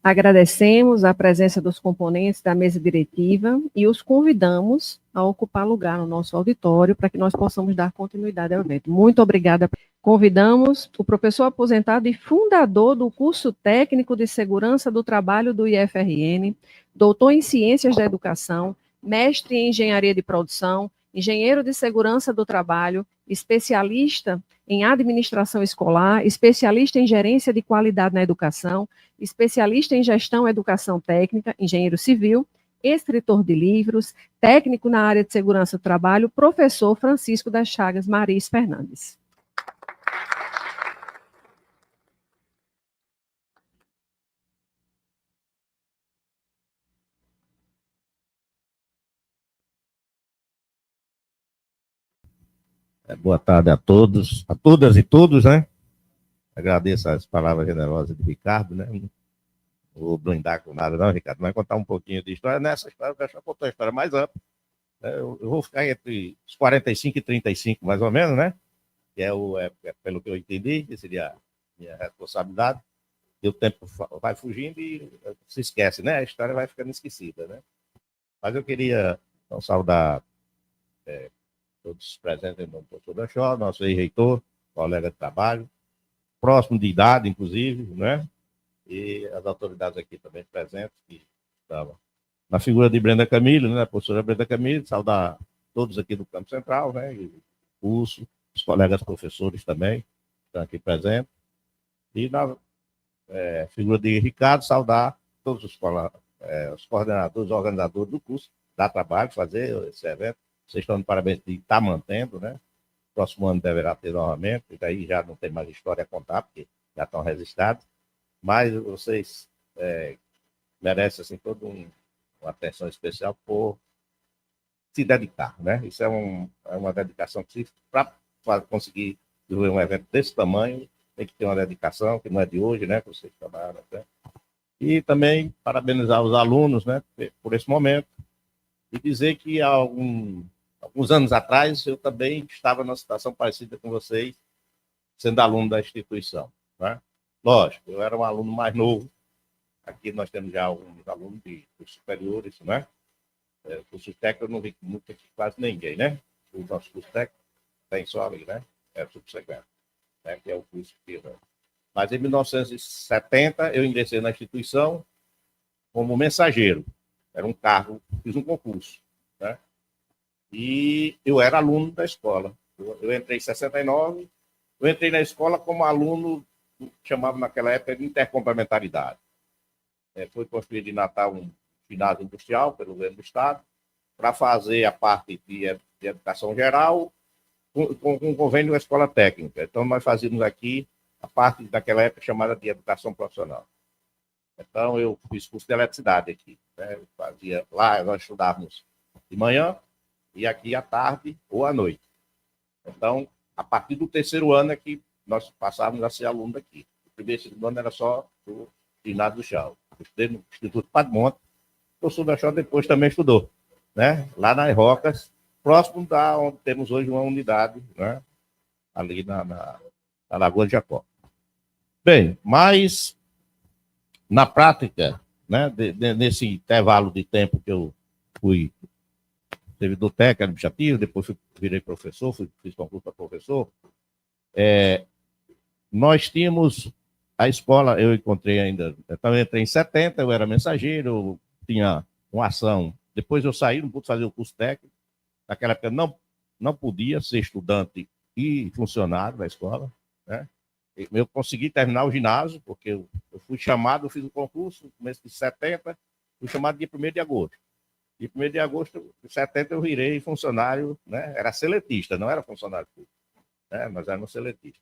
Agradecemos a presença dos componentes da mesa diretiva e os convidamos a ocupar lugar no nosso auditório para que nós possamos dar continuidade ao evento. Muito obrigada. Convidamos o professor aposentado e fundador do curso técnico de segurança do trabalho do IFRN, doutor em ciências da educação, mestre em engenharia de produção, engenheiro de segurança do trabalho, especialista em administração escolar, especialista em gerência de qualidade na educação, especialista em gestão e educação técnica, engenheiro civil, escritor de livros, técnico na área de segurança do trabalho, professor Francisco das Chagas Maris Fernandes. Boa tarde a todos, a todas e todos, né? Agradeço as palavras generosas de Ricardo, né? Não vou blindar com nada, não, Ricardo. Vai contar um pouquinho de história. Nessa história, eu já contou a história mais ampla. Eu vou ficar entre os 45 e 35, mais ou menos, né? Que pelo que eu entendi, que seria a minha responsabilidade. E o tempo vai fugindo e se esquece, né? A história vai ficando esquecida, né? Mas eu queria então, saudar todos os presentes no professor Danchó, nosso ex-reitor, colega de trabalho, próximo de idade, inclusive, né? E as autoridades aqui também presentes, que estavam na figura de Brenda Camilo, né? A professora Brenda Camilo, saudar todos aqui do Campo Central, né? E o curso, os colegas professores também, que estão aqui presentes. E na figura de Ricardo, saudar todos os coordenadores, organizadores do curso, dá trabalho fazer esse evento. Vocês estão de parabéns de estar mantendo, né? Próximo ano deverá ter novamente, e daí já não tem mais história a contar, porque já estão registrados. Mas vocês merecem assim, toda uma atenção especial por se dedicar, né? Isso é uma dedicação que, para conseguir desenvolver um evento desse tamanho, tem que ter uma dedicação, que não é de hoje, né? Que vocês trabalham, né? E também parabenizar os alunos, né? Por esse momento, e dizer que há alguns anos atrás eu também estava numa situação parecida com vocês, sendo aluno da instituição, né? Lógico, eu era um aluno mais novo. Aqui nós temos já alguns alunos de superiores, né? Curso técnico eu não vi muito aqui, quase ninguém, né? O nosso curso técnico tem só ali, né? É subsequente, né? Que é o curso que eu... Mas em 1970 eu ingressei na instituição como mensageiro. Era um cargo, fiz um concurso, né? E eu era aluno da escola. Eu entrei em 69, eu entrei na escola como aluno, chamava naquela época de intercomplementaridade. Foi construído em Natal um ginásio industrial pelo governo do Estado, para fazer a parte de educação geral com um convênio com a escola técnica. Então, nós fazíamos aqui a parte daquela época chamada de educação profissional. Então, eu fiz curso de eletricidade aqui, né? Eu fazia lá, nós estudávamos de manhã e aqui à tarde ou à noite. Então, a partir do terceiro ano é que nós passávamos a ser aluno daqui. O primeiro e segundo ano era só o ginásio do Chão. Eu estudei no Instituto Padre Monte. O professor da Chão depois também estudou, né? Lá nas Rocas, próximo da onde temos hoje uma unidade, né? Ali na Lagoa de Jacó. Bem, mas na prática, né, nesse intervalo de tempo que eu fui servidor técnico administrativo, depois virei professor, fiz concurso para professor, nós tínhamos a escola, eu encontrei ainda, então eu entrei em 70, eu era mensageiro, eu tinha uma ação, depois eu saí, não pude fazer o curso técnico, naquela época não podia ser estudante e funcionário da escola, né? Eu consegui terminar o ginásio, porque eu fui chamado, eu fiz o concurso no começo de 70, fui chamado dia 1º de agosto. Dia 1º de agosto de 70 eu virei funcionário, né? Era seletista, não era funcionário público, né? Mas era um seletista.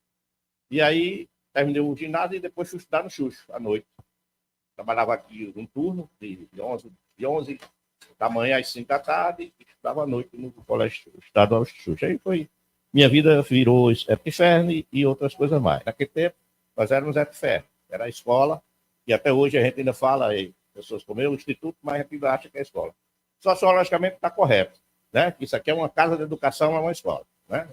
E aí terminei o ginásio e depois fui estudar no Xuxo, à noite. Trabalhava aqui um turno de 11 da manhã às 5 da tarde e estudava à noite no Colégio Estadual Xuxo. Aí foi... Minha vida virou Epiferne e outras coisas mais. Naquele tempo, nós éramos Epiferne. Era a escola, e até hoje a gente ainda fala, pessoas como eu, o Instituto, mas a gente ainda acha que é a escola. Sociologicamente está correto, né? Isso aqui é uma casa de educação, é uma escola, né?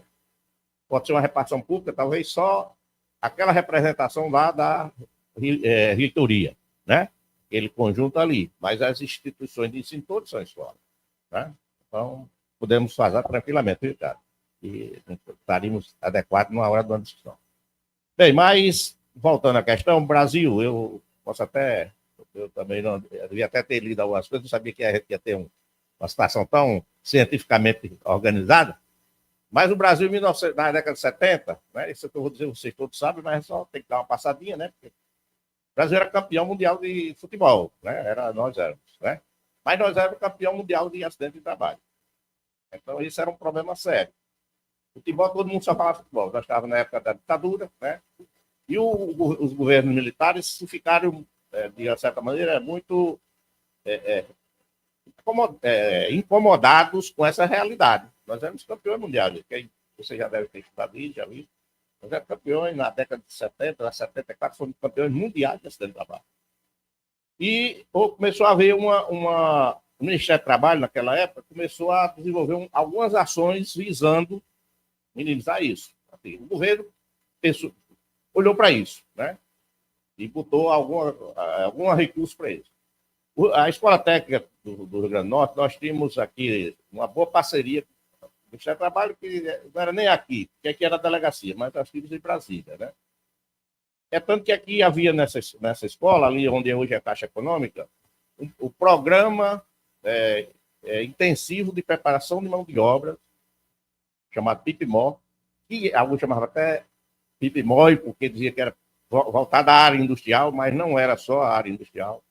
Pode ser uma repartição pública, talvez só aquela representação lá da reitoria, né? aquele conjunto ali, mas as instituições de ensino todas são escolas, né? Então, podemos fazer tranquilamente, Ricardo, e estaríamos adequados numa hora de uma discussão. Bem, mas, voltando à questão, Brasil, eu posso até, eu também não, eu devia até ter lido algumas coisas, não sabia que a gente ia ter uma situação tão cientificamente organizada, mas o Brasil, na década de 70, né, isso que eu vou dizer, vocês todos sabem, mas só tem que dar uma passadinha, né, porque o Brasil era campeão mundial de futebol, né, nós éramos, né, mas nós éramos campeão mundial de acidente de trabalho. Então, isso era um problema sério. Futebol, todo mundo só falava futebol. Nós estávamos na época da ditadura, né? E os governos militares ficaram, de certa maneira, muito incomodados com essa realidade. Nós éramos campeões mundiais. Você já deve ter estudado isso, já viu. Nós éramos campeões na década de 70, 74, fomos campeões mundiais de acidente de trabalho. E começou a haver o Ministério do Trabalho, naquela época, começou a desenvolver algumas ações visando minimizar isso. Assim, o governo olhou para isso, né? E botou algum recurso para isso. A Escola Técnica do Rio Grande do Norte, nós tínhamos aqui uma boa parceria com o Ministério do Trabalho, que não era nem aqui, porque aqui era a delegacia, mas nós tínhamos em Brasília, né? É tanto que aqui havia nessa escola, ali onde hoje é a Caixa Econômica, o programa intensivo de preparação de mão de obra, chamado PIPMO, que alguns chamavam até PIPMOI, porque dizia que era voltada à área industrial, mas não era só a área industrial,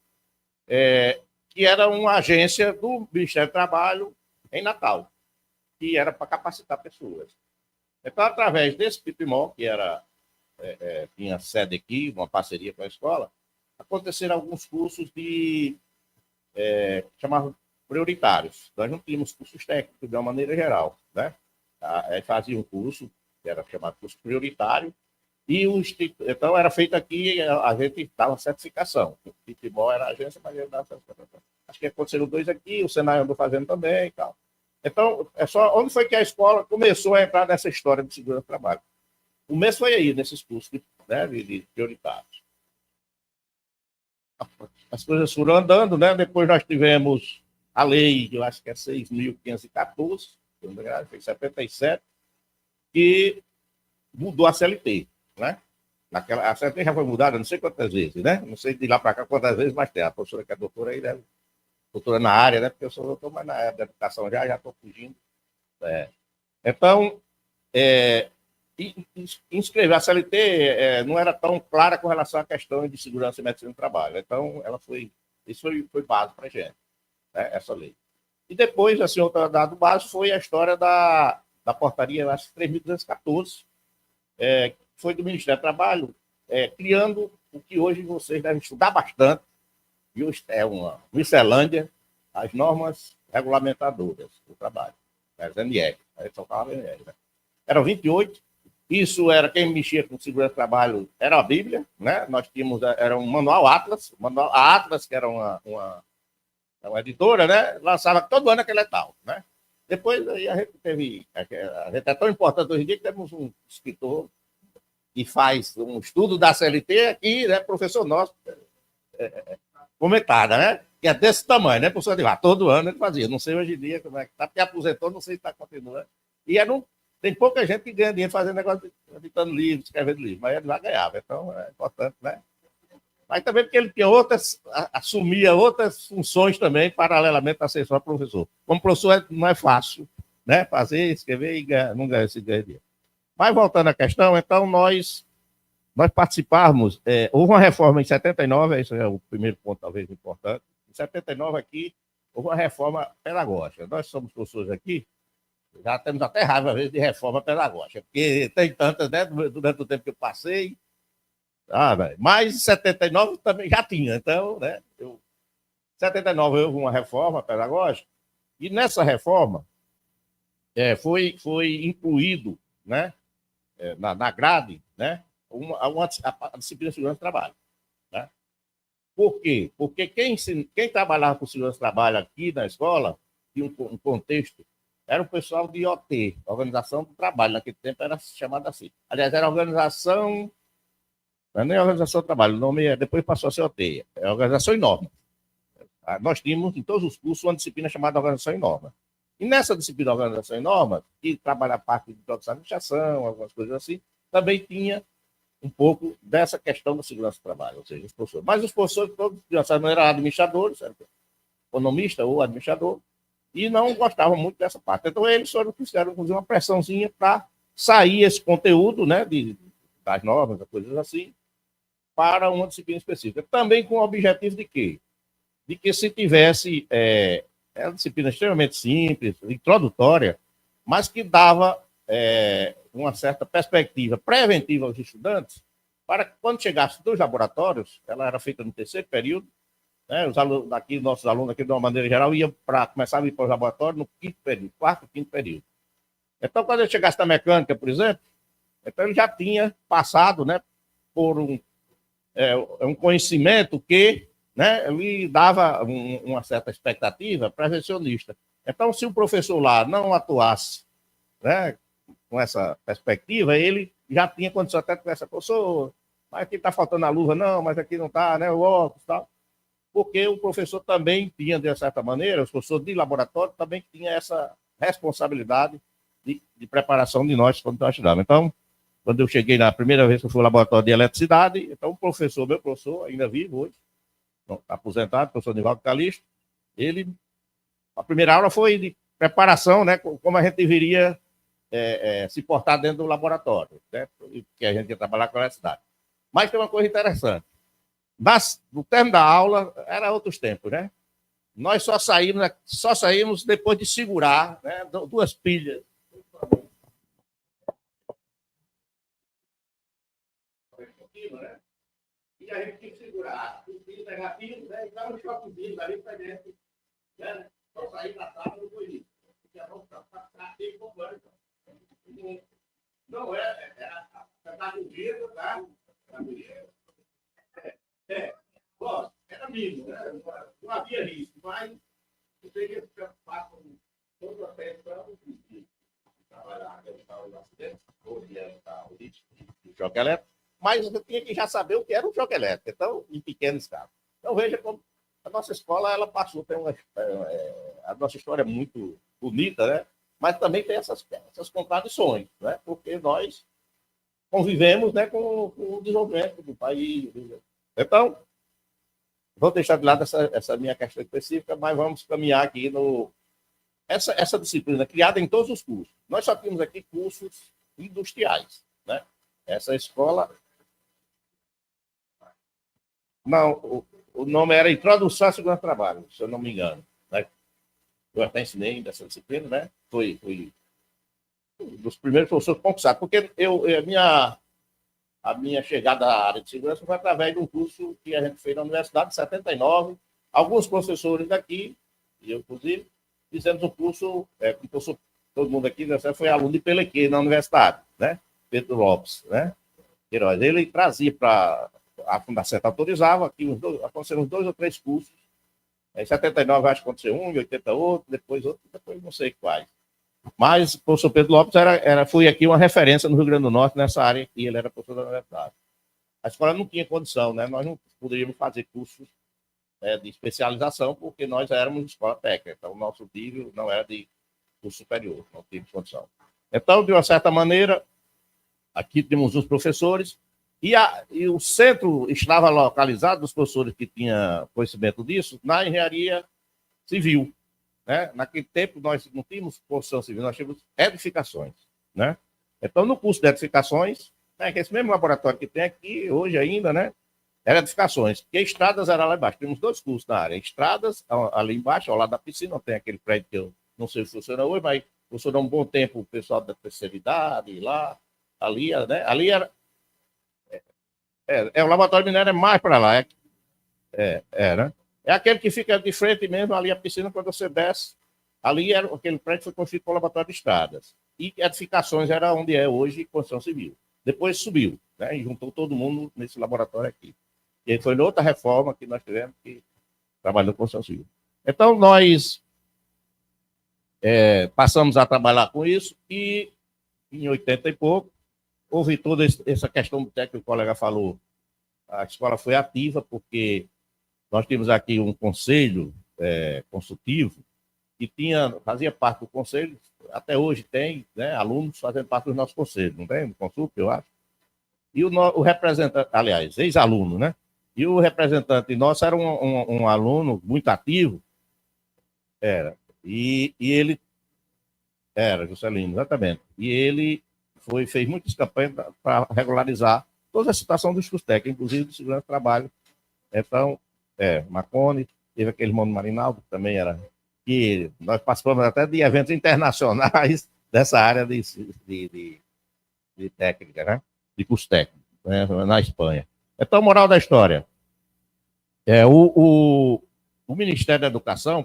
que era uma agência do Ministério do Trabalho em Natal, que era para capacitar pessoas. Então, através desse PIPMO, que tinha sede aqui, uma parceria com a escola, aconteceram alguns cursos chamavam prioritários. Nós não tínhamos cursos técnicos de uma maneira geral, né? Fazia um curso, que era chamado curso prioritário, e então era feito aqui, a gente dava certificação. O PIPMO era a agência, mas ele dava certificação. Acho que aconteceram 2 aqui, o Senai andou fazendo também e tal. Então, onde foi que a escola começou a entrar nessa história de segurança do trabalho? O mês foi aí, nesses cursos de prioritários. As coisas foram andando, né? Depois nós tivemos a lei, eu acho que é 6.514, foi em 77, que mudou a CLT, né? A CLT já foi mudada não sei quantas vezes, né? Não sei de lá para cá quantas vezes, mas tem. A professora que é doutora aí, né? Doutora na área, né? Porque eu sou doutor, mas na área da educação já estou fugindo. Então, inscrever a CLT não era tão clara com relação à questão de segurança e medicina do trabalho. Então, isso foi base para a gente, né? Essa lei. E depois, assim, outro dado básico foi a história da portaria, acho que 3.214, foi do Ministério do Trabalho, criando o que hoje vocês devem estudar bastante, é uma miscelânea, as normas regulamentadoras do trabalho, as NR, aí só falava NR, né? Eram 28, isso era quem mexia com segurança do trabalho, era a Bíblia, né? Nós tínhamos, era um manual Atlas, a Atlas, que era uma editora, né? Lançava todo ano aquele tal, né? Depois aí a gente é tão importante hoje em dia que temos um escritor que faz um estudo da CLT aqui, né? Professor nosso, comentada, né? Que é desse tamanho, né? Professor de todo ano ele fazia. Não sei hoje em dia como é que está, porque aposentou, não sei se está continuando. E tem pouca gente que ganha dinheiro fazendo negócio, editando livro, escrevendo livro, mas ele lá ganhava, então é importante, né? Mas também porque ele tinha assumia outras funções também, paralelamente a ser só professor. Como professor não é fácil, né? Fazer, escrever e não ganhar esse dinheiro. Mas voltando à questão, então nós participarmos, houve uma reforma em 79, esse é o primeiro ponto talvez importante, em 79 aqui, houve uma reforma pedagógica. Nós somos professores aqui, já temos até raiva, às vezes, de reforma pedagógica, porque tem tantas, né, durante o tempo que eu passei, mas em 79 também já tinha, então, né, em 79 houve uma reforma pedagógica, e nessa reforma foi incluído, né, na grade, né, a disciplina de segurança do trabalho. Né? Por quê? Porque quem trabalhava com segurança do trabalho aqui na escola, tinha um contexto, era o pessoal de OT, Organização do Trabalho, naquele tempo era chamada assim. Aliás, era a Organização Não é nem organização de trabalho, o nome depois passou a ser OTEIA, é Organização e Norma. Nós tínhamos em todos os cursos uma disciplina chamada Organização e Norma. E nessa disciplina Organização e Norma, que trabalha a parte de administração, algumas coisas assim, também tinha um pouco dessa questão da segurança do trabalho, ou seja, os professores. Mas os professores todos, de certa maneira, eram administradores, economista ou administrador, e não gostavam muito dessa parte. Então, eles foram fizeram, inclusive, uma pressãozinha para sair esse conteúdo, né, das normas, coisas assim, para uma disciplina específica. Também com o objetivo de quê? De que se tivesse uma disciplina extremamente simples, introdutória, mas que dava uma certa perspectiva preventiva aos estudantes, para que quando chegasse dos laboratórios, ela era feita no terceiro período, né, os alunos daqui, nossos alunos aqui, de uma maneira geral, começavam a ir para os laboratórios no quinto período, quarto, quinto período. Então, quando ele chegasse na mecânica, por exemplo, então ele já tinha passado, né, por um conhecimento que, né, lhe dava uma certa expectativa prevencionista. Então, se o professor lá não atuasse, né, com essa perspectiva, ele já tinha condição até de conversar, professor, mas aqui está faltando a luva, não, mas aqui não está, né, o óculos e tal. Porque o professor também tinha, de certa maneira, os professores de laboratório também tinham essa responsabilidade de preparação de nós quando nós estudávamos. Então, quando eu cheguei na primeira vez que eu fui ao laboratório de eletricidade, então o professor, meu professor, ainda vivo hoje, está aposentado, o professor Nivaldo Calixto, a primeira aula foi de preparação, né, como a gente deveria se portar dentro do laboratório, né, que a gente ia trabalhar com a eletricidade. Mas tem uma coisa interessante. No término da aula, era outros tempos, né? Nós só saímos depois de segurar, né, 2 pilhas. E a gente tinha que segurar os pilhas negativos, né? E dava um choquezinho ali para dentro, né? Só sair da sala depois disso. Não era vidro, tá? Era amigo, né? Não havia risco, mas eu teria que preocupar com todo o aspecto para trabalhar, evitar os acidentes, ou evitar o risco de choque elétrico, mas eu tinha que já saber o que era um choque elétrico, então, em pequena escala. Então, veja como a nossa escola, ela passou, a nossa história é muito bonita, né? Mas também tem essas contradições, né? Porque nós convivemos, né, com o desenvolvimento do país. Então, vou deixar de lado essa minha questão específica, mas vamos caminhar aqui essa disciplina criada em todos os cursos. Nós só temos aqui cursos industriais, né? Essa escola... Não, o nome era Introdução à Segurança do Trabalho, se eu não me engano, né? Eu até ensinei dessa disciplina, né? Foi um dos primeiros professores concursados, porque a minha chegada à área de segurança foi através de um curso que a gente fez na universidade, em 79. Alguns professores daqui, e eu, inclusive, fizemos um curso, todo mundo aqui foi aluno de Pelequê na universidade, né? Pedro Lopes, né? Queiroz. Ele trazia para a Fundação, autorizava, aqui aconteceram 2 ou 3 cursos. Em 79, acho que aconteceu um, em 80 outro, depois não sei quais. Mas o professor Pedro Lopes foi aqui uma referência no Rio Grande do Norte nessa área, e ele era professor da universidade. A escola não tinha condição, né? Nós não poderíamos fazer cursos de especialização, porque nós éramos escola técnica, então o nosso nível não era de curso superior, não tínhamos condição. Então, de uma certa maneira, aqui temos os professores, e o centro estava localizado, dos professores que tinham conhecimento disso, na engenharia civil. Né? Naquele tempo, nós não tínhamos construção civil, nós tínhamos edificações. Né? Então, no curso de edificações, né, que esse mesmo laboratório que tem aqui, hoje ainda, né, era edificações, porque estradas era lá embaixo. Temos 2 cursos na área. Estradas, ali embaixo, ao lado da piscina, tem aquele prédio que eu não sei se funciona hoje, mas funcionou um bom tempo o pessoal da terceira idade, lá, ali, né? Ali era... o laboratório minério é mais para lá, né? É aquele que fica de frente mesmo, ali a piscina, quando você desce, ali era aquele prédio que foi construído para o laboratório de estradas. E edificações era onde é hoje construção civil. Depois subiu, né? E juntou todo mundo nesse laboratório aqui. E aí foi outra reforma que nós tivemos que trabalhou com construção civil. Então, nós passamos a trabalhar com isso e, em 80 e pouco, houve toda essa questão do técnico que o colega falou, a escola foi ativa, porque nós tínhamos aqui um conselho consultivo, que fazia parte do conselho, até hoje tem, né, alunos fazendo parte dos nossos conselhos, não tem? No consulto, eu acho. E o representante, aliás, ex-aluno, né? E o representante nosso era um aluno muito ativo, e ele era Juscelino, exatamente. E ele fez muitas campanhas para regularizar toda a situação dos cursos técnicos, inclusive de segurança do trabalho. Então, Marconi, teve aquele irmão do Marinaldo, que também era. Que nós participamos até de eventos internacionais dessa área de técnica, né? De curso técnico, né? Na Espanha. Então, moral da história. O Ministério da Educação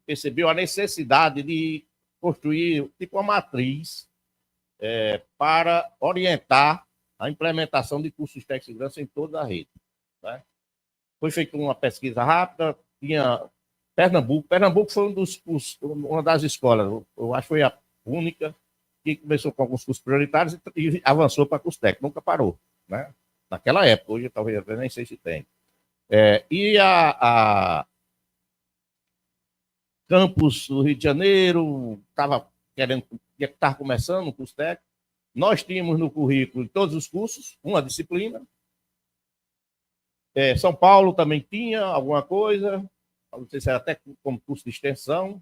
percebeu a necessidade de construir tipo uma matriz para orientar a implementação de cursos de técnica de segurança em toda a rede. Né? Foi feita uma pesquisa rápida, tinha Pernambuco foi uma das escolas, eu acho que foi a única que começou com alguns cursos prioritários e avançou para curso técnico, nunca parou, né? Naquela época, hoje talvez eu nem sei se tem. E a Campus do Rio de Janeiro estava começando o curso técnico. Nós tínhamos no currículo todos os cursos, uma disciplina. São Paulo também tinha alguma coisa, não sei se era até como curso de extensão,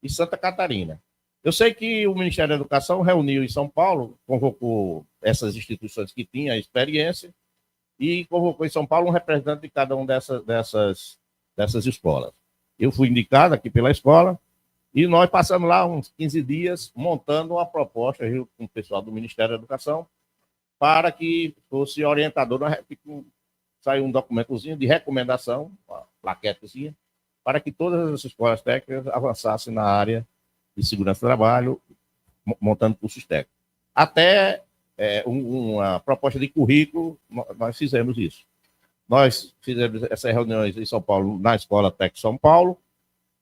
e Santa Catarina. Eu sei que o Ministério da Educação reuniu em São Paulo, convocou essas instituições que tinham a experiência e convocou em São Paulo um representante de cada uma dessas escolas. Eu fui indicado aqui pela escola e nós passamos lá uns 15 dias montando uma proposta junto com o pessoal do Ministério da Educação para que fosse orientador. Saiu um documentozinho de recomendação, uma plaquetezinha, para que todas as escolas técnicas avançassem na área de segurança do trabalho, montando cursos técnicos. Até uma proposta de currículo, nós fizemos isso. Nós fizemos essas reuniões em São Paulo, na Escola Tec São Paulo,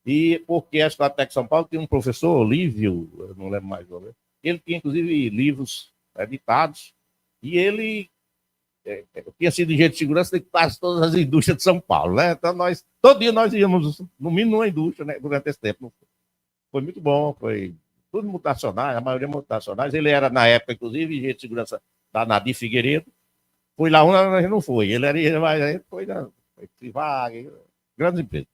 e porque a Escola Tec São Paulo tinha um professor, Lívio, eu não lembro mais o nome, ele tinha, inclusive, livros editados, e ele tinha sido engenheiro de segurança de quase todas as indústrias de São Paulo, né? Então, todo dia nós íamos, no mínimo, numa indústria, né, durante esse tempo. Foi muito bom, foi tudo multinacionais, a maioria multinacionais. Ele era, na época, inclusive, engenheiro de segurança da Nadir Figueiredo. Fui lá, a gente não foi. Ele foi na Trivaga, grandes empresas.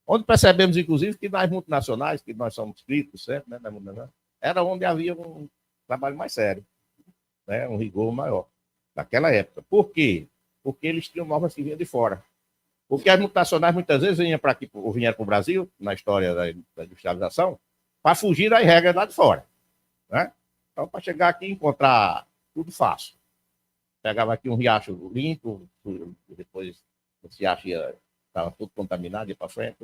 Onde percebemos, inclusive, que nas multinacionais, que nós somos inscritos sempre, né, era onde havia um trabalho mais sério, né, um rigor maior, naquela época. Por quê? Porque eles tinham normas que vinham de fora. Porque as multinacionais muitas vezes vieram para o Brasil, na história da industrialização, para fugir das regras lá de fora. Né? Então, para chegar aqui e encontrar tudo fácil. Pegava aqui um riacho limpo, depois esse riacho estava tudo contaminado, ia para frente,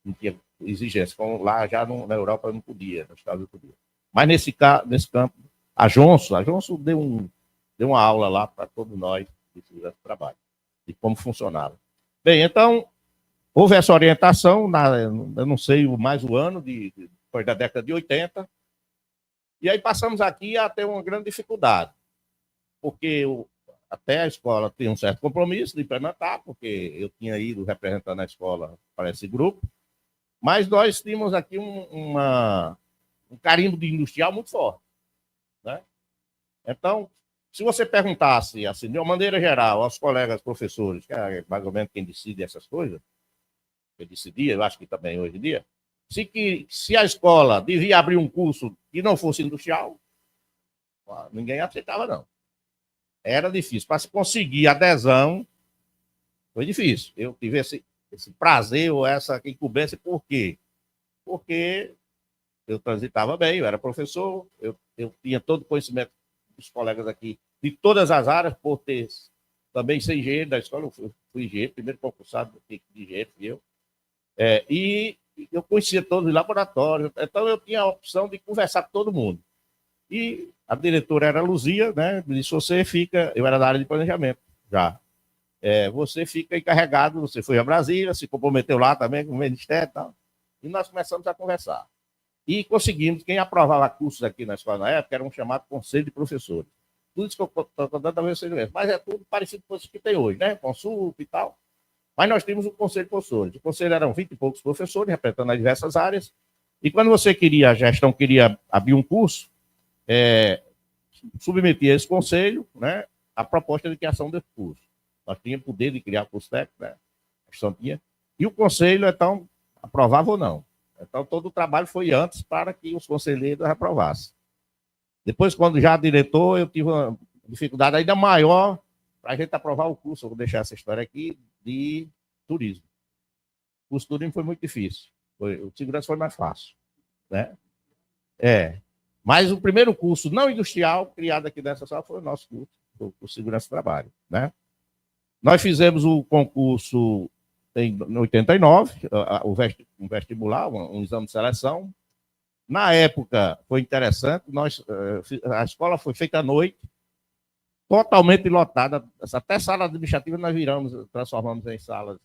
não tinha exigência. Como lá já na Europa não podia, nos Estados Unidos podia. Mas nesse campo, a Johnson deu uma aula lá para todos nós de segurança do trabalho, de como funcionava. Bem, então, houve essa orientação, eu não sei mais o ano, depois da década de 80, e aí passamos aqui a ter uma grande dificuldade, porque até a escola tem um certo compromisso de implementar, porque eu tinha ido representando a escola para esse grupo, mas nós tínhamos aqui um carimbo de industrial muito forte. Né? Então, se você perguntasse, assim, de uma maneira geral, aos colegas professores, que é mais ou menos quem decide essas coisas, eu decidia, eu acho que também hoje em dia, se a escola devia abrir um curso que não fosse industrial, ninguém aceitava, não. Era difícil. Para se conseguir adesão, foi difícil. Eu tive esse prazer ou essa incumbência, por quê? Porque eu transitava bem, eu era professor, eu tinha todo o conhecimento dos colegas aqui de todas as áreas, por ter também ser engenheiro da escola, eu fui engenheiro, primeiro concursado de engenheiro, fui eu. E eu conhecia todos os laboratórios, então eu tinha a opção de conversar com todo mundo. E a diretora era a Luzia, né? Disse, eu era da área de planejamento já. Você fica encarregado, você foi a Brasília, se comprometeu lá também com o Ministério e tal. E nós começamos a conversar. E conseguimos, quem aprovava cursos aqui na escola na época era um chamado Conselho de Professores. tudo isso que eu estou contando talvez vocês conheçam, mas é tudo parecido com isso que tem hoje, né? Consulta e tal. Mas nós tínhamos o conselho de professores. O conselho eram 20 e poucos professores, representando as diversas áreas. E quando você queria, a gestão queria abrir um curso, submetia a esse conselho, né, a proposta de criação desse curso. Nós tínhamos poder de criar curso técnico, né? A gestão tinha. E o conselho, então, aprovava ou não. Então, todo o trabalho foi antes para que os conselheiros aprovassem. Depois, quando já diretor, eu tive uma dificuldade ainda maior para a gente aprovar o curso. Eu vou deixar essa história aqui, de turismo. O curso de turismo foi muito difícil. O de segurança foi mais fácil, né? Mas o primeiro curso não industrial criado aqui nessa sala foi o nosso curso, o curso de segurança do trabalho, né? Nós fizemos o concurso em 89, um vestibular, um exame de seleção. Na época foi interessante, a escola foi feita à noite, totalmente lotada, até sala administrativa nós transformamos em salas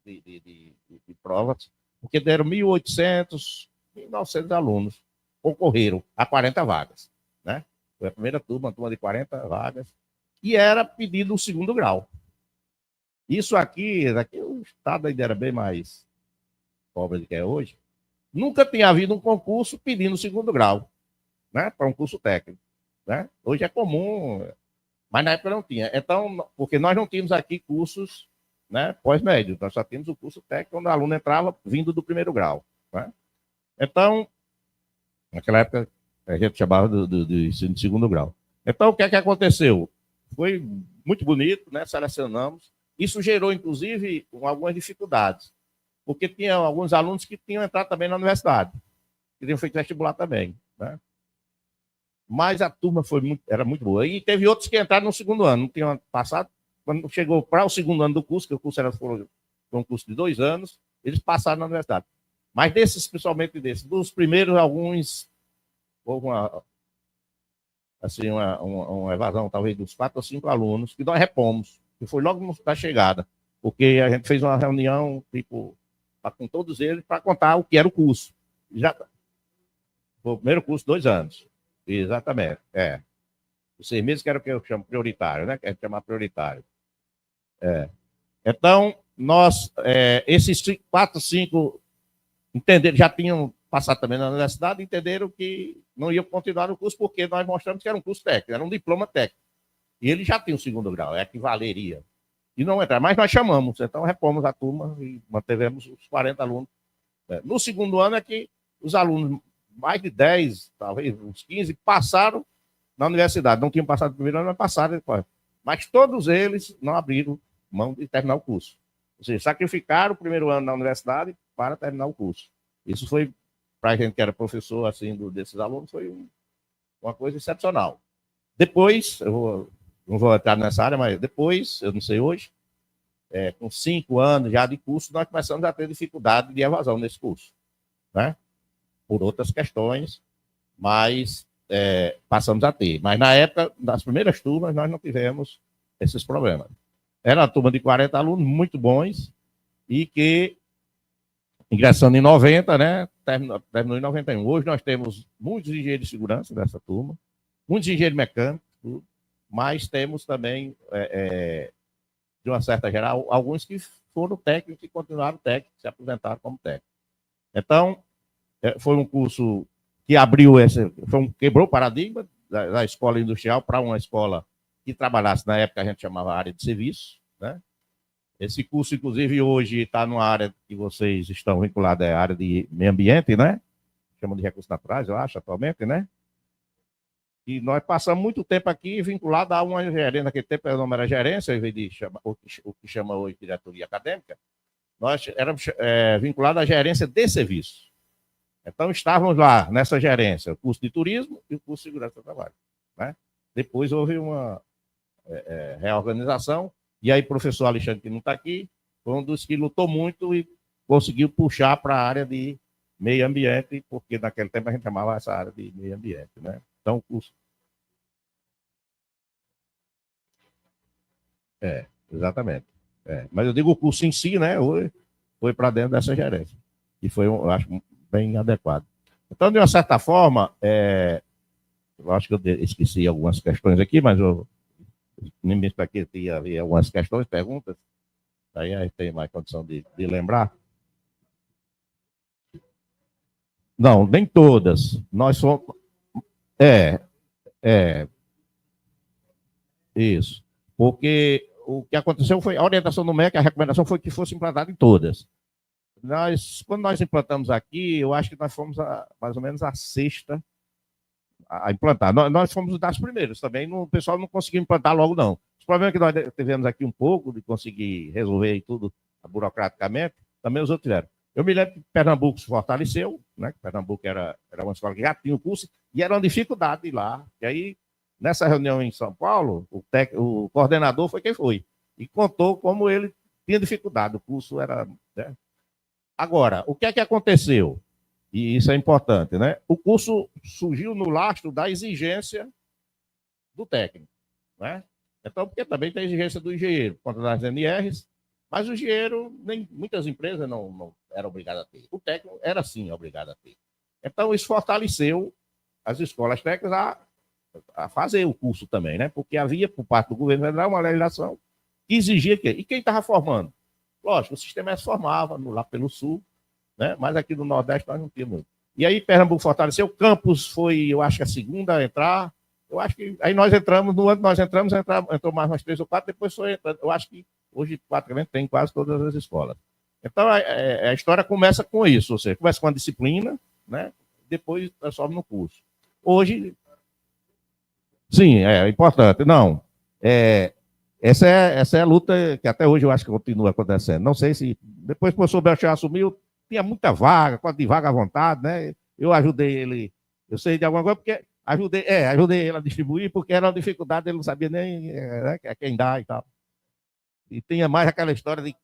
de provas, porque deram 1.800, 1.900 alunos, concorreram a 40 vagas, né? Foi a primeira turma, uma turma de 40 vagas, e era pedido o segundo grau. Isso aqui o estado ainda era bem mais pobre do que é hoje. Nunca tinha havido um concurso pedindo o segundo grau, né? Para um curso técnico, né? Hoje é comum, mas na época não tinha. Então, porque nós não tínhamos aqui cursos, né, pós-médio, nós só tínhamos o curso técnico onde o aluno entrava vindo do primeiro grau, né? Então, naquela época, a gente chamava de ensino de segundo grau. Então, o que é que aconteceu? Foi muito bonito, né? Selecionamos. Isso gerou, inclusive, algumas dificuldades, porque tinha alguns alunos que tinham entrado também na universidade, que tinham feito vestibular também, né? Mas a turma era muito boa. E teve outros que entraram no segundo ano, não tinham passado. Quando chegou para o segundo ano do curso, que o curso foi um curso de 2 anos, eles passaram na universidade. Mas principalmente dos primeiros, alguns, houve uma evasão, talvez, dos 4 ou 5 alunos, que nós repomos, que foi logo da chegada, porque a gente fez uma reunião, com todos eles, para contar o que era o curso. Já foi o primeiro curso, 2 anos. Exatamente, Os 6 meses que era o que eu chamo prioritário, né? Que a gente chama prioritário. Então, esses 4, 5 entenderam, já tinham passado também na universidade, entenderam que não iam continuar no curso, porque nós mostramos que era um curso técnico, era um diploma técnico. E ele já tinha o segundo grau, equivaleria. E não entrar, mas nós chamamos, então repomos a turma e mantivemos os 40 alunos. No segundo ano é que os alunos, mais de 10, talvez uns 15, passaram na universidade. Não tinham passado no primeiro ano, mas passaram depois. Mas todos eles não abriram mão de terminar o curso. Ou seja, sacrificaram o primeiro ano na universidade para terminar o curso. Isso foi, para a gente que era professor assim, desses alunos, foi uma coisa excepcional. Depois, não vou entrar nessa área, mas depois, eu não sei hoje, com 5 anos já de curso, nós começamos a ter dificuldade de evasão nesse curso, né? Por outras questões, mas passamos a ter. Mas na época, nas primeiras turmas, nós não tivemos esses problemas. Era uma turma de 40 alunos muito bons e que, ingressando em 90, né, terminou em 91. Hoje nós temos muitos engenheiros de segurança dessa turma, muitos engenheiros mecânicos, tudo, mas temos também, de uma certa geral, alguns que foram técnicos e continuaram técnicos, se aposentaram como técnicos. Então, foi um curso que abriu quebrou o paradigma da escola industrial para uma escola que trabalhasse, na época a gente chamava área de serviço, né? Esse curso, inclusive, hoje está numa área que vocês estão vinculados, é a área de meio ambiente, né? Chama de recursos naturais, eu acho, atualmente, né? E nós passamos muito tempo aqui vinculado a uma gerência, naquele tempo o nome era gerência, ao invés de chamar, o que chama hoje de diretoria acadêmica, nós éramos vinculados à gerência de serviço. Então, estávamos lá nessa gerência, o curso de turismo e o curso de segurança do trabalho, né? Depois houve uma reorganização, e aí o professor Alexandre, que não está aqui, foi um dos que lutou muito e conseguiu puxar para a área de meio ambiente, porque naquele tempo a gente chamava essa área de meio ambiente, né? Então, o curso... exatamente. Mas eu digo o curso em si, né? Foi para dentro dessa gerência. E foi, eu acho, bem adequado. Então, de uma certa forma, Eu acho que eu esqueci algumas questões aqui, mas eu nem mesmo para que havia algumas questões, perguntas, aí a gente tem mais condição de lembrar. Não, nem todas. Nós somos. É, isso. Porque o que aconteceu foi a orientação do MEC, a recomendação foi que fosse implantado em todas. Quando nós implantamos aqui, eu acho que nós fomos mais ou menos a sexta a implantar. Nós fomos das primeiras também, o pessoal não conseguiu implantar logo, não. O problema que nós tivemos aqui um pouco de conseguir resolver e tudo burocraticamente, também os outros tiveram. Eu me lembro que Pernambuco se fortaleceu, né? Pernambuco era uma escola que já tinha o curso, e era uma dificuldade lá. E aí, nessa reunião em São Paulo, o coordenador foi quem foi, e contou como ele tinha dificuldade, o curso era... Né? Agora, o que é que aconteceu? E isso é importante, né? O curso surgiu no lastro da exigência do técnico, né? Então, porque também tem a exigência do engenheiro, contra das NRs, mas o engenheiro, muitas empresas não eram obrigadas a ter. O técnico era, sim, obrigado a ter. Então, isso fortaleceu as escolas técnicas a fazer o curso também, né? Porque havia, por parte do governo federal, uma legislação que exigia que... E quem estava formando? Lógico, o sistema se formava lá pelo sul, né? Mas aqui no Nordeste nós não tínhamos. E aí Pernambuco fortaleceu, o campus foi, eu acho que a segunda a entrar, eu acho que aí nós entramos, no ano que nós entrou mais umas 3 ou 4, depois foi entrando, eu acho que hoje praticamente tem quase todas as escolas. Então a história começa com isso, ou seja, começa com a disciplina, né? Depois transforma no curso. Hoje, sim, é importante, não, essa é a luta que até hoje eu acho que continua acontecendo. Não sei se depois que o professor Belchar assumiu, tinha muita vaga, quase de vaga à vontade, né? Eu ajudei ele, eu sei de alguma coisa, porque ajudei ele a distribuir, porque era uma dificuldade, ele não sabia nem né, quem dá e tal. E tinha mais aquela história de.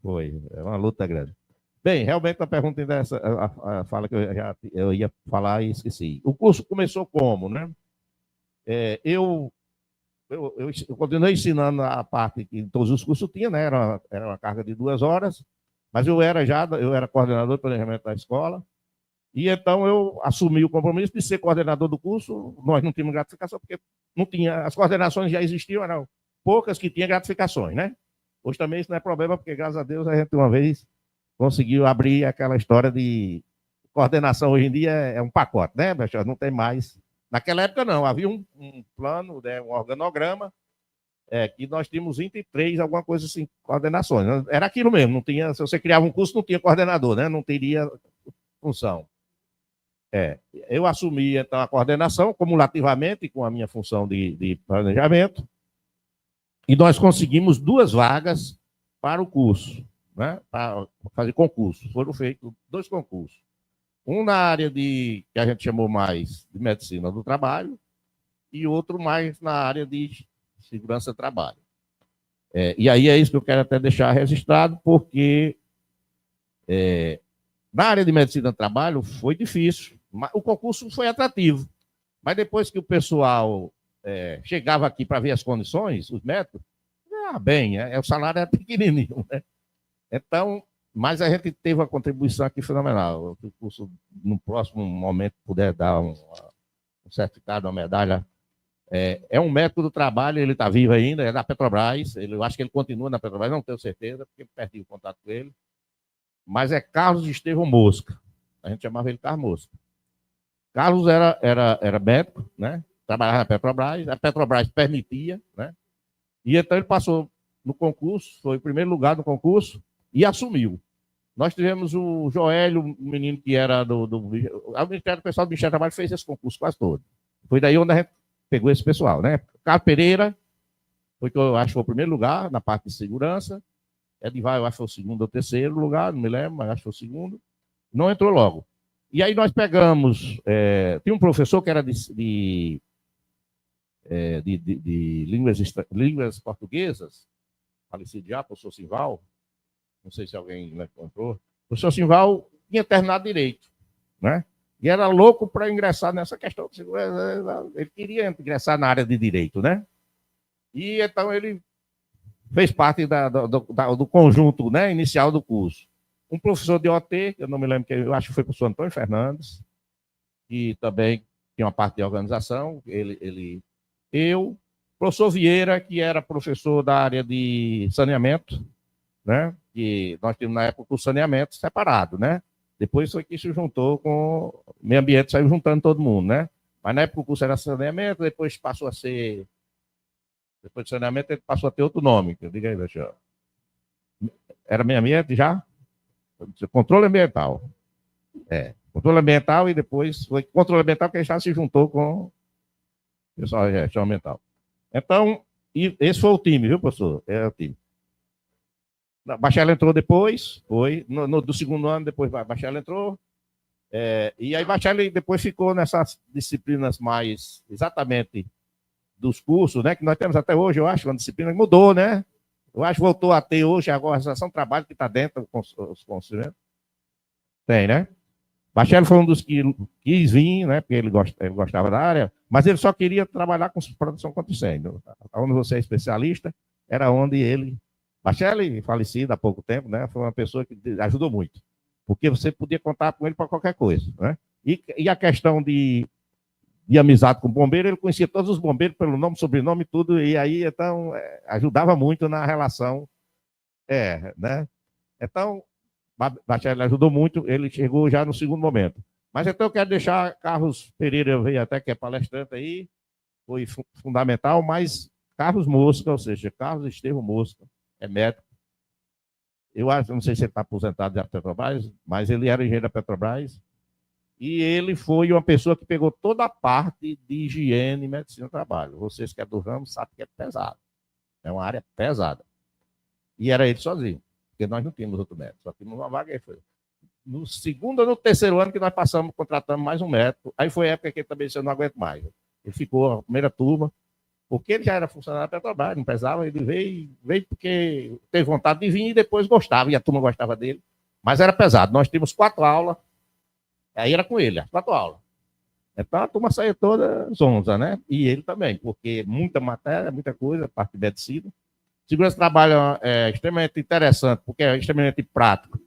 Foi, é uma luta grande. Bem, realmente a pergunta dessa, a fala que eu ia falar e esqueci. O curso começou como, né? Eu continuei ensinando a parte que todos os cursos tinham, né? Era uma carga de 2 horas, mas eu era coordenador de planejamento da escola, e então eu assumi o compromisso de ser coordenador do curso. Nós não tínhamos gratificação, porque não tinha, as coordenações já existiam, eram poucas que tinham gratificações, né? Hoje também isso não é problema, porque graças a Deus a gente uma vez conseguiu abrir aquela história de coordenação. Hoje em dia é um pacote, né? Não tem mais. Naquela época não, havia um plano, né, um organograma, que nós tínhamos 23, alguma coisa assim, coordenações. Era aquilo mesmo, não tinha, se você criava um curso, não tinha coordenador, né? Não teria função. Eu assumi, então, a coordenação cumulativamente com a minha função de planejamento, e nós conseguimos 2 vagas para o curso, né? Para fazer concursos. Foram feitos 2 concursos. Um na área que a gente chamou mais de medicina do trabalho, e outro mais na área de segurança do trabalho. E aí é isso que eu quero até deixar registrado, porque na área de medicina do trabalho foi difícil, o concurso foi atrativo, mas depois que o pessoal chegava aqui para ver as condições, os médicos, o salário era pequenininho, né? Então, mas a gente teve uma contribuição aqui fenomenal. Se o curso, no próximo momento, puder dar um certificado, uma medalha. É um médico do trabalho, ele está vivo ainda, é da Petrobras. Eu acho que ele continua na Petrobras, não tenho certeza, porque perdi o contato com ele. Mas é Carlos Estevão Mosca. A gente chamava ele Carlos Mosca. Carlos era médico, né? Trabalhava na Petrobras, a Petrobras permitia, né? E então ele passou no concurso, foi em primeiro lugar no concurso e assumiu. Nós tivemos o Joélio, um menino que era o pessoal do Ministério do Trabalho fez esse concurso quase todo. Foi daí onde a gente pegou esse pessoal, né? Carlos Pereira, eu acho que foi o primeiro lugar na parte de segurança. Edivar, eu acho que foi o segundo ou terceiro lugar, não me lembro, mas acho que foi o segundo. Não entrou logo. E aí nós pegamos, tinha um professor que era de línguas portuguesas, falecido já, professor Simval, não sei se alguém comprou. O professor Simval tinha terminado direito, né? E era louco para ingressar nessa questão. Ele queria ingressar na área de direito, né? E então ele fez parte do conjunto, né, inicial do curso. Um professor de OT, que eu não me lembro, eu acho que foi o professor Antônio Fernandes, que também tinha uma parte de organização, eu, professor Vieira, que era professor da área de saneamento, né? Que nós tínhamos na época o saneamento separado, né? Depois foi que se juntou com o meio ambiente, saiu juntando todo mundo, né? Mas na época o curso era saneamento, depois passou a ser. Depois de saneamento, ele passou a ter outro nome. Diga aí, deixa eu... Era meio ambiente já? Controle ambiental. Controle ambiental e depois foi controle ambiental que já se juntou com o pessoal de gestão ambiental. Então, esse foi o time, viu, professor? É o time. A Bachelar entrou depois, foi, do segundo ano, depois a Bachelar entrou, e aí Bachelar depois ficou nessas disciplinas mais, exatamente, dos cursos, né, que nós temos até hoje, eu acho, uma disciplina que mudou, né? Eu acho que voltou a ter hoje a organização de trabalho que está dentro dos conhecimentos. Tem, né? Bachelar foi um dos que quis vir, né, porque ele gostava da área, mas ele só queria trabalhar com produção contra incêndio. Onde você é especialista, era onde ele... Bachelar, falecido há pouco tempo, né, foi uma pessoa que ajudou muito, porque você podia contar com ele para qualquer coisa, né? E a questão de amizade com o bombeiro, ele conhecia todos os bombeiros pelo nome, sobrenome e tudo, e aí, então, ajudava muito na relação, né? Então, Bachelar ajudou muito, ele chegou já no segundo momento. Mas então eu quero deixar Carlos Pereira, eu vejo até que é palestrante aí, foi fundamental, mas Carlos Mosca, ou seja, Carlos Estevão Mosca, é médico. Eu acho, não sei se ele está aposentado da Petrobras, mas ele era engenheiro da Petrobras, e ele foi uma pessoa que pegou toda a parte de higiene, medicina do trabalho. Vocês que é do ramo sabem que é pesado. É uma área pesada. E era ele sozinho, porque nós não tínhamos outro médico, só tínhamos uma vaga. Aí foi no segundo ou no terceiro ano que nós passamos, contratamos mais um médico. Aí foi a época que ele também disse, eu não aguento mais. Ele ficou a primeira turma, porque ele já era funcionário da Petrobras, não pesava, ele veio porque teve vontade de vir e depois gostava, e a turma gostava dele. Mas era pesado. Nós tínhamos 4 aulas, aí era com ele, 4 aulas. Então a turma saía toda zonza, né? E ele também, porque muita matéria, muita coisa, parte de medicina. Segurança do trabalho é extremamente interessante, porque é extremamente prático,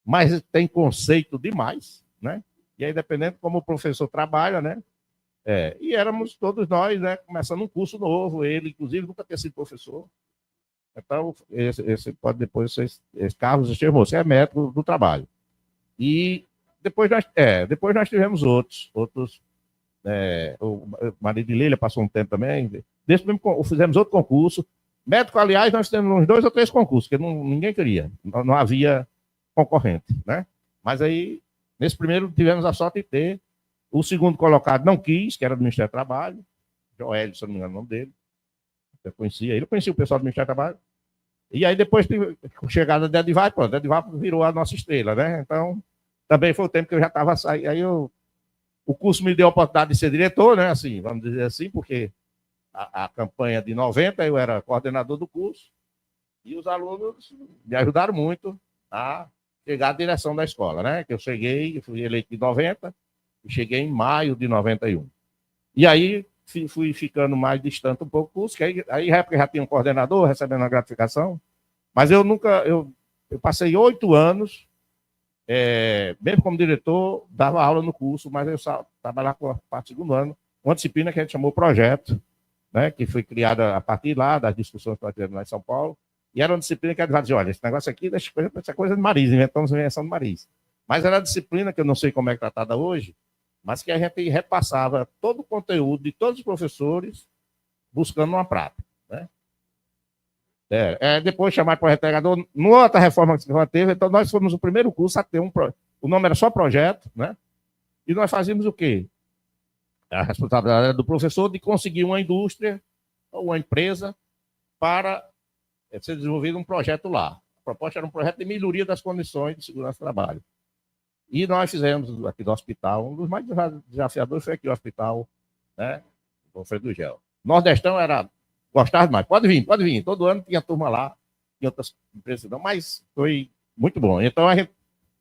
mas tem conceito demais, né? E aí, dependendo de como o professor trabalha, né? E éramos todos nós, né? Começando um curso novo, ele, inclusive, nunca tinha sido professor. Então, esse pode depois ser esse Carlos Estevão, você é médico do trabalho. E depois nós tivemos outros o marido de Lília passou um tempo também. Fizemos outro concurso. Médico, aliás, nós temos uns 2 ou 3 concursos, que ninguém queria, não havia concorrente, né? Mas aí, nesse primeiro, tivemos a sorte de ter. O segundo colocado não quis, que era do Ministério do Trabalho, Joel, se não me engano o nome dele. Eu conhecia ele, eu conhecia o pessoal do Ministério do Trabalho. E aí, depois, com a chegada da Edivar, pronto, a Edivar virou a nossa estrela, né? Então, também foi o tempo que eu já estava saindo. Aí o curso me deu a oportunidade de ser diretor, né? Assim, vamos dizer assim, porque a campanha de 90, eu era coordenador do curso, e os alunos me ajudaram muito a chegar à direção da escola, né? Que eu fui eleito em 90, e cheguei em maio de 91. E aí fui ficando mais distante um pouco do curso, que aí já tinha um coordenador recebendo a gratificação, mas eu passei 8 anos, mesmo como diretor, dava aula no curso, mas eu trabalhava com a parte do segundo ano, uma disciplina que a gente chamou projeto, né, que foi criada a partir lá das discussões que nós tivemos lá em São Paulo, e era uma disciplina que a gente dizia, olha, esse negócio aqui, essa coisa de Maris, inventamos a invenção de Maris. Mas era uma disciplina que eu não sei como é tratada hoje, mas que a gente repassava todo o conteúdo de todos os professores buscando uma prática, né? Depois chamar para o integrador, numa outra reforma que já teve, então nós fomos o primeiro curso a ter o nome era só projeto, né? E nós fazíamos o quê? A responsabilidade era do professor de conseguir uma indústria ou uma empresa para ser desenvolvido um projeto lá. A proposta era um projeto de melhoria das condições de segurança do trabalho. E nós fizemos aqui do hospital, um dos mais desafiadores foi aqui o hospital, né? O Alfredo Gel. Nordestão gostava demais. Pode vir. Todo ano tinha turma lá, tinha outras empresas, não, mas foi muito bom. Então a gente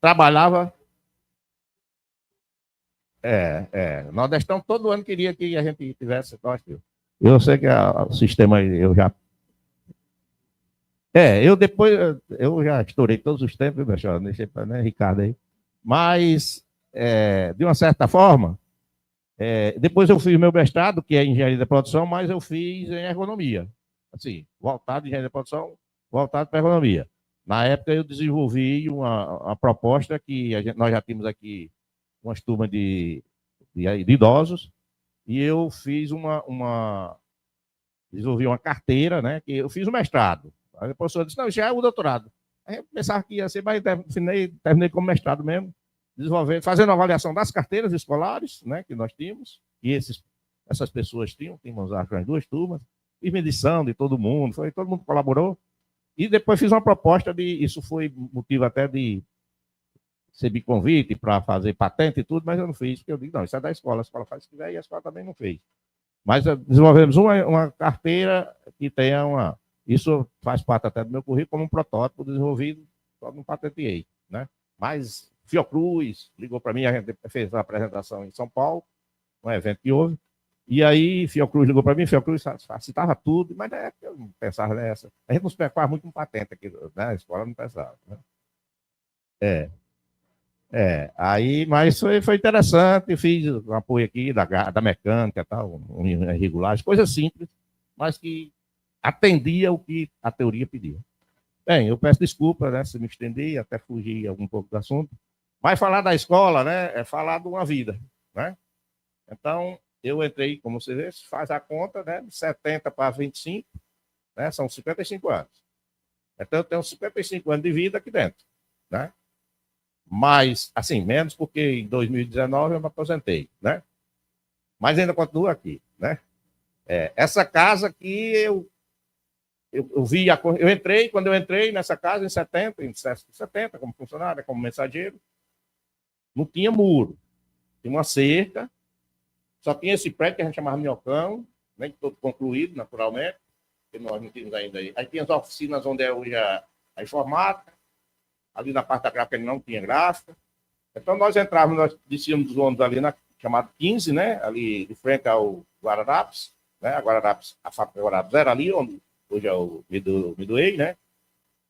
trabalhava. Nordestão todo ano queria que a gente tivesse. Eu sei que o sistema eu já Eu depois, eu já estourei todos os tempos, meu senhor, deixei para né, Ricardo aí. Mas, de uma certa forma, depois eu fiz meu mestrado, que é engenharia da produção, mas eu fiz em ergonomia. Assim, voltado em engenharia da produção, voltado para ergonomia. Na época eu desenvolvi uma proposta que nós já tínhamos aqui umas turmas de idosos, e eu fiz desenvolvi uma carteira, né? Que eu fiz o mestrado. Aí a professora disse, não, já é o doutorado. Aí eu pensava que ia ser, mas terminei como mestrado mesmo, fazendo a avaliação das carteiras escolares, né, que nós tínhamos, e essas pessoas tínhamos acho, as 2 turmas, fiz medição de todo mundo, todo mundo colaborou, e depois fiz uma proposta isso foi motivo até de recebi convite para fazer patente e tudo, mas eu não fiz, porque eu digo, não, isso é da escola, a escola faz o que quiser e a escola também não fez. Mas desenvolvemos uma carteira que tenha isso faz parte até do meu currículo como um protótipo desenvolvido, só não patenteei, né? Mas Fiocruz ligou para mim, a gente fez uma apresentação em São Paulo, um evento que houve, e aí Fiocruz ligou para mim, Fiocruz citava tudo, mas na época eu não pensava nessa. A gente não se preocupava muito com patente aqui, né? A escola não pensava, né? Aí, mas foi interessante, fiz um apoio aqui da mecânica, tal, irregulares, coisas simples, mas que atendia o que a teoria pedia. Bem, eu peço desculpa, né, se me estendi, até fugi um pouco do assunto, mas falar da escola, né, é falar de uma vida, né? Então, eu entrei, como você vê, faz a conta, né, de 70 para 25, né, são 55 anos. Então, eu tenho 55 anos de vida aqui dentro, né? Mas, assim, menos porque em 2019 eu me aposentei, né? Mas ainda continuo aqui, né? Essa casa aqui eu vi, quando eu entrei nessa casa em 70 como funcionário, como mensageiro, não tinha muro, tinha uma cerca, só tinha esse prédio que a gente chamava Minhocão, nem todo concluído, naturalmente, porque nós não tínhamos ainda aí. Aí tinha as oficinas onde é hoje a informática, ali na parte da gráfica ele não tinha gráfica. Então nós entrávamos, nós descíamos dos ônibus ali chamado 15, né? Ali de frente ao Guararapes, né? A fábrica Guararapes era ali, onde hoje é o Midway, né?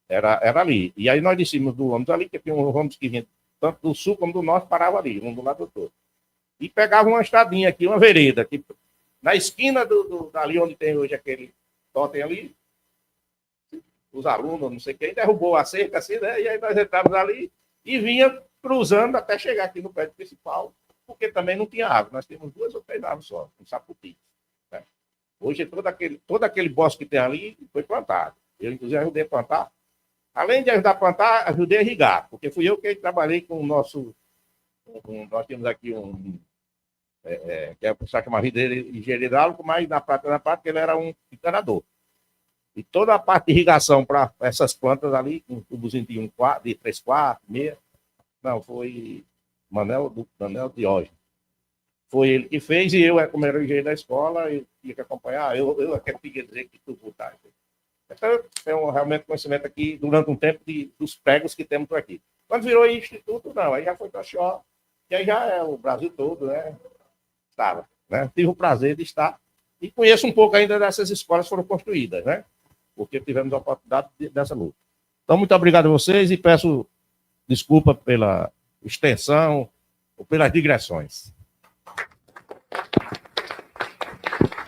Era ali. E aí nós descíamos do ônibus ali, que tinha um ônibus que vinha tanto do sul como do norte, parava ali, um do lado do outro. E pegava uma estradinha aqui, uma vereda, que na esquina dali onde tem hoje aquele totem ali, os alunos, não sei quem, derrubou a cerca assim, né? E aí nós entrávamos ali e vinha cruzando até chegar aqui no prédio principal, porque também não tinha água. Nós tínhamos 2 ou 3 árvores só, um saputi. Né? Hoje todo aquele bosque que tem ali foi plantado. Eu, inclusive, ajudei a plantar. Além de ajudar a plantar, ajudei a irrigar, porque fui eu que trabalhei com o nosso... nós temos aqui que é o pessoal chama engenheiro hidráulico, mas na prática ele era um encanador. E toda a parte de irrigação para essas plantas ali, com um tubozinho de 3 quartos, meia, não, foi Manel Diógenes. Foi ele que fez, e eu, como era o engenheiro da escola, eu tinha que acompanhar, eu até queria dizer que tudo voltar. Então, eu tenho realmente conhecimento aqui, durante um tempo, dos pregos que temos por aqui. Quando virou instituto, não, aí já foi para a Xó, e aí já é o Brasil todo, né? Estava, né? Tive o prazer de estar, e conheço um pouco ainda dessas escolas que foram construídas, né? Porque tivemos a oportunidade dessa luta. Então, muito obrigado a vocês e peço desculpa pela extensão ou pelas digressões.